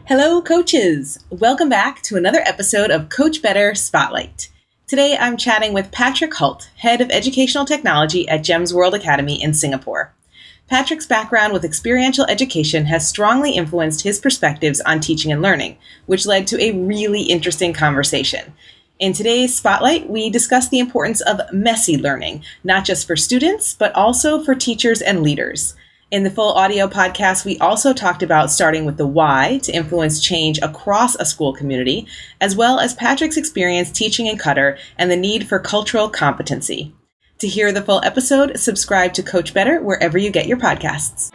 Hello, coaches! Welcome back to another episode of Coach Better Spotlight. Today, I'm chatting with Patrick Holt, Head of Educational Technology at GEMS World Academy in Singapore. Patrick's background with experiential education has strongly influenced his perspectives on teaching and learning, which led to a really interesting conversation. In today's Spotlight, we discuss the importance of messy learning, not just for students, but also for teachers and leaders. In the full audio podcast, we also talked about starting with the why to influence change across a school community, as well as Patrick's experience teaching in Qatar and the need for cultural competency. To hear the full episode, subscribe to Coach Better wherever you get your podcasts.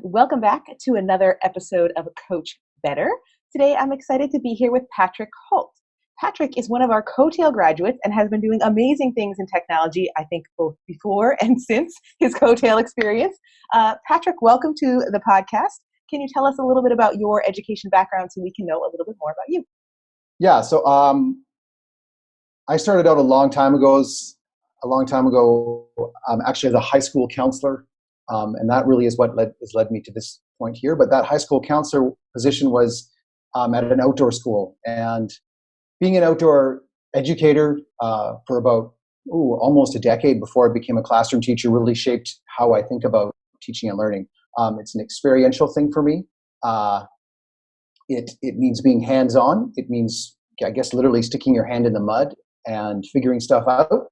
Welcome back to another episode of Coach Better. Today, I'm excited to be here with Patrick Holt. Patrick is one of our COTAIL graduates and has been doing amazing things in technology, I think both before and since his COTAIL experience. Patrick, welcome to the podcast. Can you tell us a little bit about your education background so we can know a little bit more about you? Yeah, so I started out a long time ago, actually as a high school counselor. And that really is what has led me to this point here. But that high school counselor position was at an outdoor school. And being an outdoor educator for about almost a decade before I became a classroom teacher really shaped how I think about teaching and learning. It's an experiential thing for me. It means being hands-on. It means, I guess, literally sticking your hand in the mud and figuring stuff out.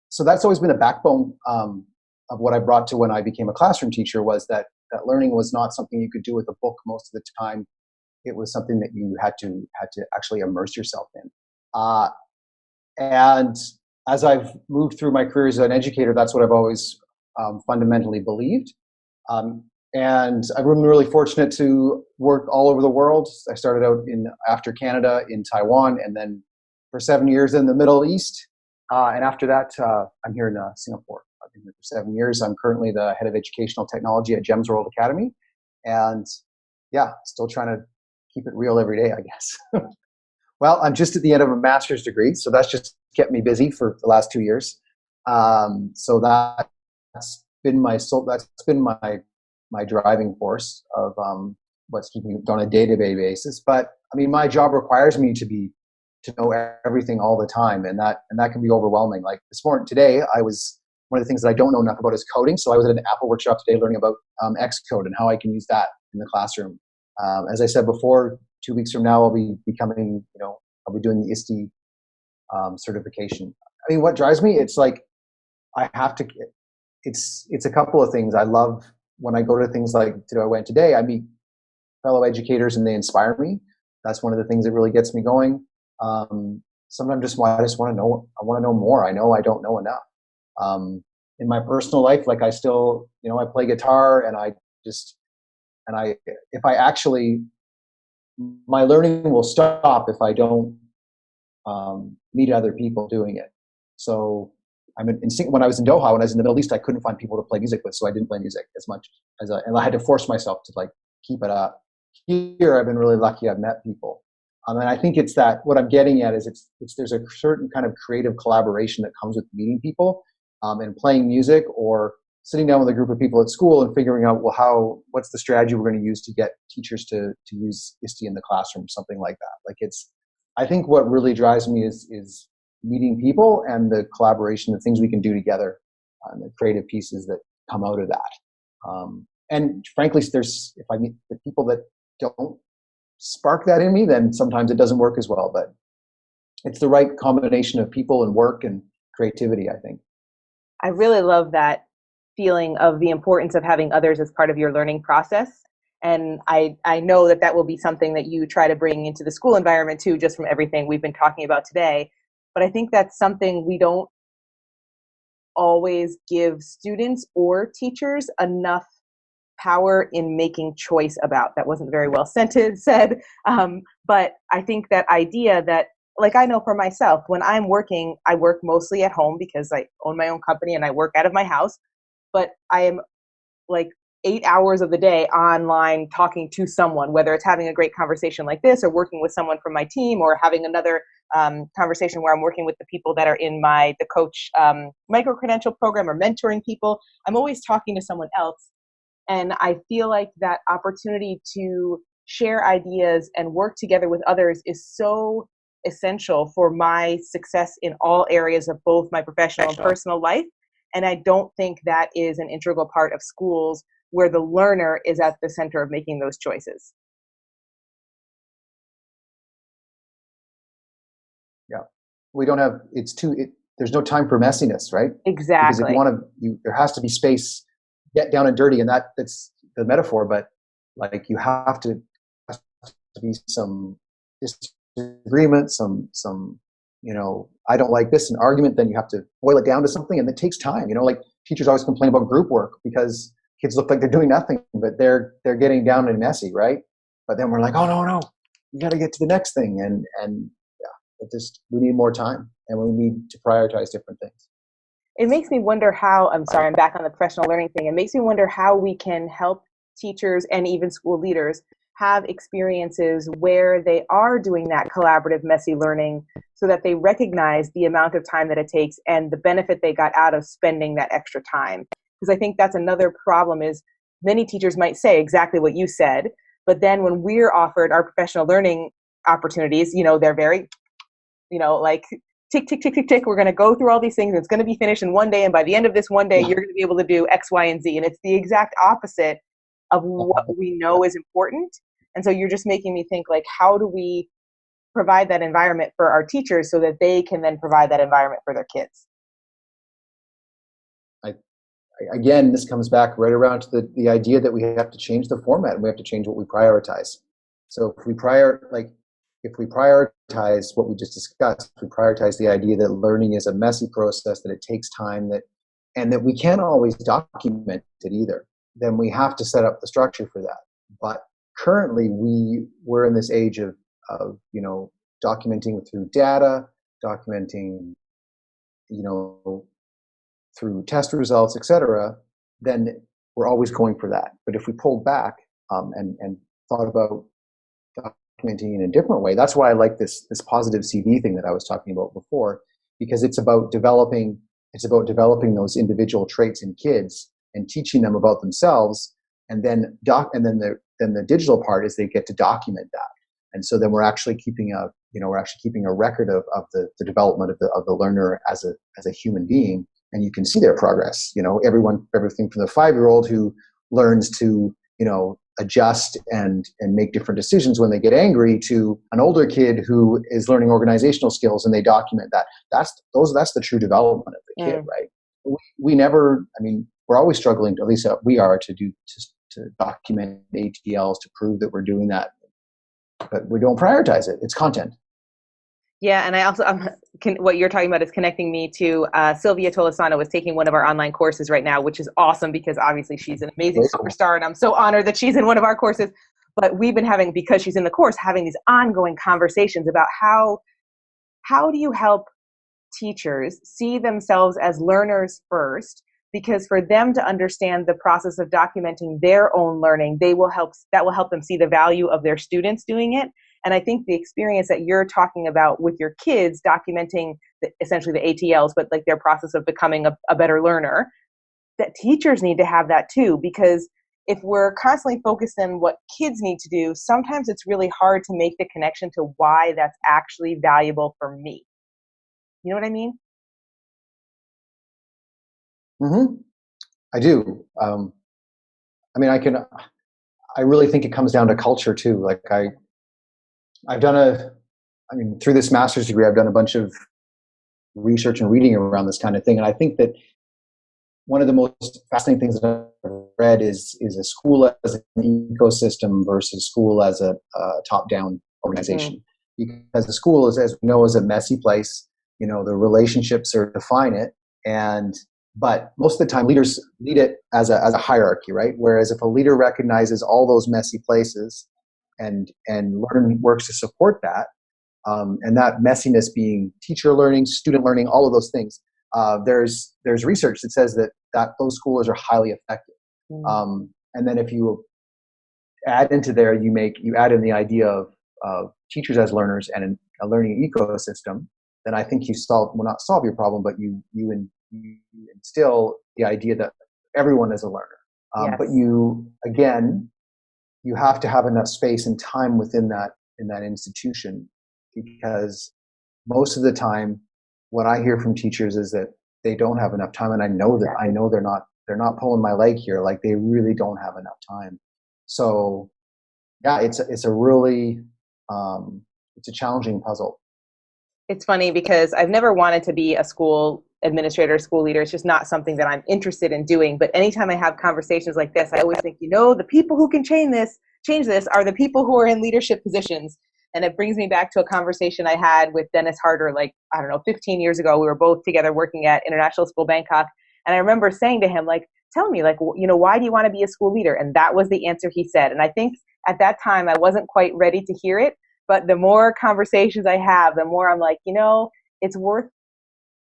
So that's always been a backbone of what I brought to when I became a classroom teacher, was that learning was not something you could do with a book most of the time. It was something that you had to actually immerse yourself in. And as I've moved through my career as an educator, that's what I've always fundamentally believed. And I've been really fortunate to work all over the world. I started out after Canada in Taiwan, and then for 7 years in the Middle East. And after that, I'm here in Singapore. I've been here for 7 years. I'm currently the head of educational technology at GEMS World Academy. And yeah, still trying to keep it real every day, I guess. Well, I'm just at the end of a master's degree, so that's just kept me busy for the last 2 years. So that's been my driving force of what's keeping me on a day-to-day basis. But I mean, my job requires me to know everything all the time, and that can be overwhelming. Like today, one of the things that I don't know enough about is coding. So I was at an Apple workshop today learning about Xcode and how I can use that in the classroom. As I said before, 2 weeks from now, I'll be doing the ISTE certification. I mean, what drives me? It's like it's a couple of things. I love when I go to things like I went today, I meet fellow educators and they inspire me. That's one of the things that really gets me going. Sometimes I just want to know. I want to know more. I know I don't know enough. In my personal life, like I still, I play guitar, and my learning will stop if I don't meet other people doing it. So when I was in Doha, when I was in the Middle East, I couldn't find people to play music with, so I didn't play music as much and I had to force myself to keep it up. Here, I've been really lucky. I've met people. And I think it's that what I'm getting at is there's a certain kind of creative collaboration that comes with meeting people and playing music, or sitting down with a group of people at school and figuring out, what's the strategy we're going to use to get teachers to use ISTE in the classroom, something like that. I think what really drives me is meeting people and the collaboration, the things we can do together, and the creative pieces that come out of that. And frankly, if I meet the people that don't spark that in me, then sometimes it doesn't work as well. But it's the right combination of people and work and creativity, I think. I really love that feeling of the importance of having others as part of your learning process. And I know that will be something that you try to bring into the school environment too, just from everything we've been talking about today. But I think that's something we don't always give students or teachers enough power in making choice about. That wasn't very well said. But I think that idea that, like, I know for myself, when I'm working, I work mostly at home because I own my own company and I work out of my house. But I am like 8 hours of the day online talking to someone, whether it's having a great conversation like this or working with someone from my team or having another conversation where I'm working with the people that are in the coach Microcredential program or mentoring people. I'm always talking to someone else. And I feel like that opportunity to share ideas and work together with others is so essential for my success in all areas of both my professional and personal life. And I don't think that is an integral part of schools where the learner is at the center of making those choices. Yeah. We don't have, there's no time for messiness, right? Exactly. Because if there has to be space, get down and dirty, and that's the metaphor, but like has to be some disagreement, some I don't like this, an argument, then you have to boil it down to something, and it takes time. Like teachers always complain about group work because kids look like they're doing nothing, but they're getting down and messy, right? But then we're like, oh no, we got to get to the next thing, and yeah, we need more time, and we need to prioritize different things. It makes me wonder how, I'm back on the professional learning thing. It makes me wonder how we can help teachers and even school leaders have experiences where they are doing that collaborative, messy learning so that they recognize the amount of time that it takes and the benefit they got out of spending that extra time. Because I think that's another problem is many teachers might say exactly what you said, but then when we're offered our professional learning opportunities, they're very, like, tick, tick, tick, tick, tick. We're going to go through all these things. It's going to be finished in one day. And by the end of this one day, you're going to be able to do X, Y, and Z. And it's the exact opposite of what we know is important. And so you're just making me think, like, how do we provide that environment for our teachers so that they can then provide that environment for their kids? Again, this comes back right around to the idea that we have to change the format and we have to change what we prioritize. So if we prioritize what we just discussed, we prioritize the idea that learning is a messy process, that it takes time, and that we can't always document it either, then we have to set up the structure for that. But currently we're in this age of documenting through data, documenting, through test results, etc., then we're always going for that. But if we pulled back and thought about documenting in a different way, that's why I like this positive CV thing that I was talking about before, because it's about developing those individual traits in kids and teaching them about themselves, and then the digital part is they get to document that. And so then we're actually keeping a record of the development of the learner as a human being. And you can see their progress. Everything from the 5-year-old who learns to, adjust and make different decisions when they get angry, to an older kid who is learning organizational skills and they document that. That's the true development of the kid, right? We're always struggling, at least we are, to document ATLs to prove that we're doing that, but we don't prioritize it. It's content. Yeah, and I also, what you're talking about is connecting me to Sylvia Tolosano is taking one of our online courses right now, which is awesome because obviously she's an amazing superstar and I'm so honored that she's in one of our courses. But we've been because she's in the course, having these ongoing conversations about how do you help teachers see themselves as learners first, because for them to understand the process of documenting their own learning, that will help them see the value of their students doing it. And I think the experience that you're talking about with your kids documenting essentially the ATLs, but like their process of becoming a better learner, that teachers need to have that too, because if we're constantly focused on what kids need to do, sometimes it's really hard to make the connection to why that's actually valuable for me. You know what I mean? Mm-hmm. I do. I really think it comes down to culture too. Like through this master's degree, I've done a bunch of research and reading around this kind of thing. And I think that one of the most fascinating things that I've read is a school as an ecosystem versus school as a top-down organization. Mm. Because the school is, as we know, is a messy place. The relationships define it, and But most of the time, leaders lead it as a hierarchy, right? Whereas if a leader recognizes all those messy places and works to support that, and that messiness being teacher learning, student learning, all of those things, there's research that says that those schoolers are highly effective. And then if you add into there, you add in the idea of teachers as learners and a learning ecosystem, then I think you will not solve your problem, but you instill the idea that everyone is a learner. Yes. But you have to have enough space and time within that institution, because most of the time what I hear from teachers is that they don't have enough time, and I know they're not pulling my leg here. Like, they really don't have enough time. So yeah, it's a really it's a challenging puzzle. It's funny because I've never wanted to be a school administrator, school leader. It's just not something that I'm interested in doing. But anytime I have conversations like this, I always think, the people who can change this are the people who are in leadership positions. And it brings me back to a conversation I had with Dennis Harder, 15 years ago. We were both together working at International School Bangkok. And I remember saying to him, tell me, why do you want to be a school leader? And that was the answer he said. And I think at that time, I wasn't quite ready to hear it. But the more conversations I have, the more I'm like, it's worth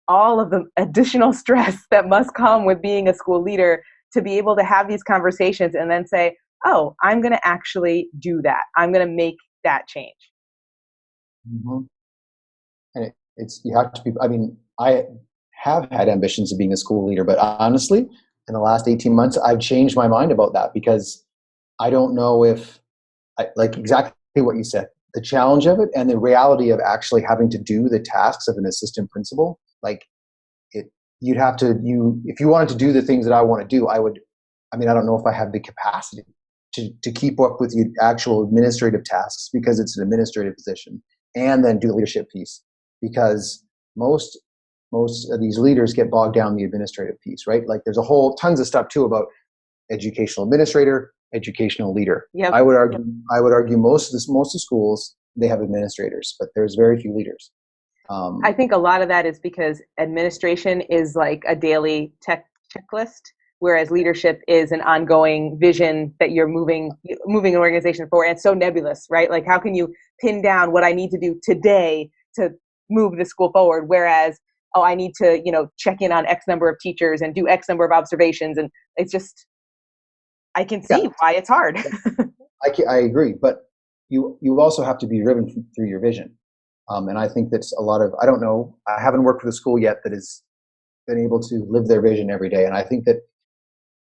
all of the additional stress that must come with being a school leader to be able to have these conversations and then say, oh, I'm going to actually do that. I'm going to make that change. Mm-hmm. And you have to be, I have had ambitions of being a school leader, but honestly, in the last 18 months, I've changed my mind about that, because I don't know if, exactly what you said, the challenge of it and the reality of actually having to do the tasks of an assistant principal, if you wanted to do the things that I want to do, I don't know if I have the capacity to keep up with the actual administrative tasks, because it's an administrative position, and then do the leadership piece, because most of these leaders get bogged down in the administrative piece, right? There's tons of stuff too about educational administrator, educational leader. Yep. I would argue most of schools, they have administrators, but there's very few leaders. I think a lot of that is because administration is like a daily checklist, whereas leadership is an ongoing vision that you're moving an organization forward. And it's so nebulous, right? How can you pin down what I need to do today to move the school forward? Whereas, I need to, check in on X number of teachers and do X number of observations. And it's just, I can see why it's hard. I agree, but you also have to be driven through your vision. And I think that's I don't know, I haven't worked with a school yet that has been able to live their vision every day. And I think that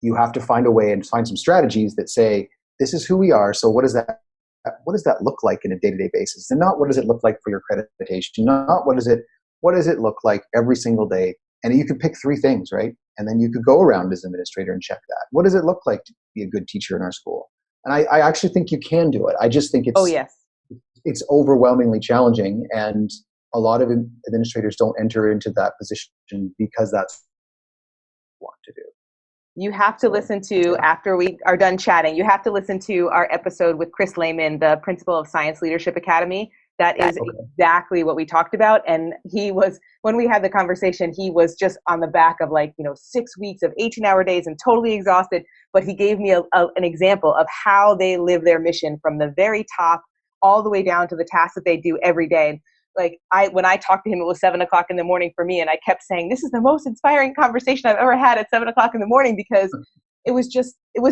you have to find a way and find some strategies that say, this is who we are. So what does that look like in a day-to-day basis? And not what does it look like for your accreditation? Not what does it look like every single day? And you could pick 3 things, right? And then you could go around as administrator and check that. What does it look like to be a good teacher in our school? And I actually think you can do it. I just think it's overwhelmingly challenging, and a lot of administrators don't enter into that position because that's what they want to do. You have to listen to, after we are done chatting, you have to listen to our episode with Chris Lehman, the principal of Science Leadership Academy. That is exactly what we talked about. And when we had the conversation, he was just on the back of 6 weeks of 18-hour days and totally exhausted. But he gave me an example of how they live their mission from the very top all the way down to the tasks that they do every day. When I talked to him, it was 7:00 in the morning for me. And I kept saying, this is the most inspiring conversation I've ever had at 7:00 in the morning, because it was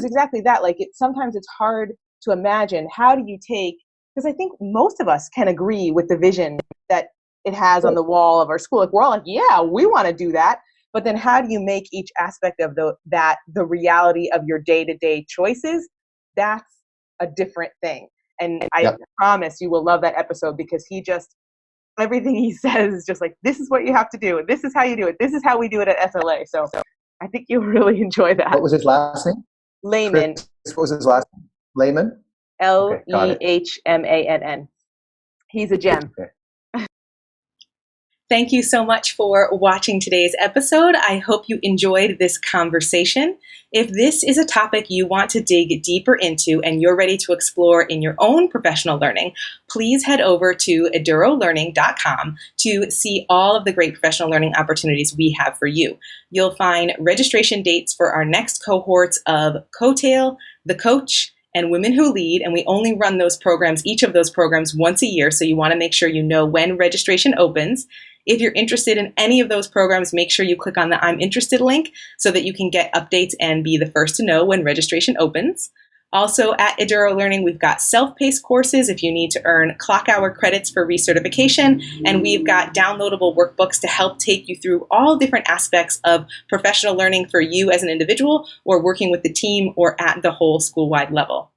exactly that. Sometimes it's hard to imagine, how do you take, because I think most of us can agree with the vision that it has on the wall of our school. We're all like, yeah, we want to do that. But then how do you make each aspect of the reality of your day-to-day choices? That's a different thing. And I promise you will love that episode, because everything he says is just this is what you have to do. And this is how you do it. This is how we do it at SLA. So I think you'll really enjoy that. What was his last name? Lehman. What was his last name? Lehman? Lehmann. He's a gem. Okay. Thank you so much for watching today's episode. I hope you enjoyed this conversation. If this is a topic you want to dig deeper into and you're ready to explore in your own professional learning, please head over to edurolearning.com to see all of the great professional learning opportunities we have for you. You'll find registration dates for our next cohorts of COTAIL, the Coach, and Women Who Lead, and we only run those programs, each of those programs, once a year, so you want to make sure you know when registration opens. If you're interested in any of those programs, make sure you click on the I'm Interested link so that you can get updates and be the first to know when registration opens. Also at Eduro Learning, we've got self-paced courses if you need to earn clock hour credits for recertification, and we've got downloadable workbooks to help take you through all different aspects of professional learning for you as an individual or working with the team or at the whole school-wide level.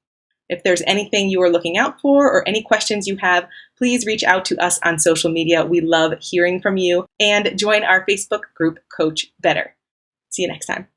If there's anything you are looking out for or any questions you have, please reach out to us on social media. We love hearing from you, and join our Facebook group, Coach Better. See you next time.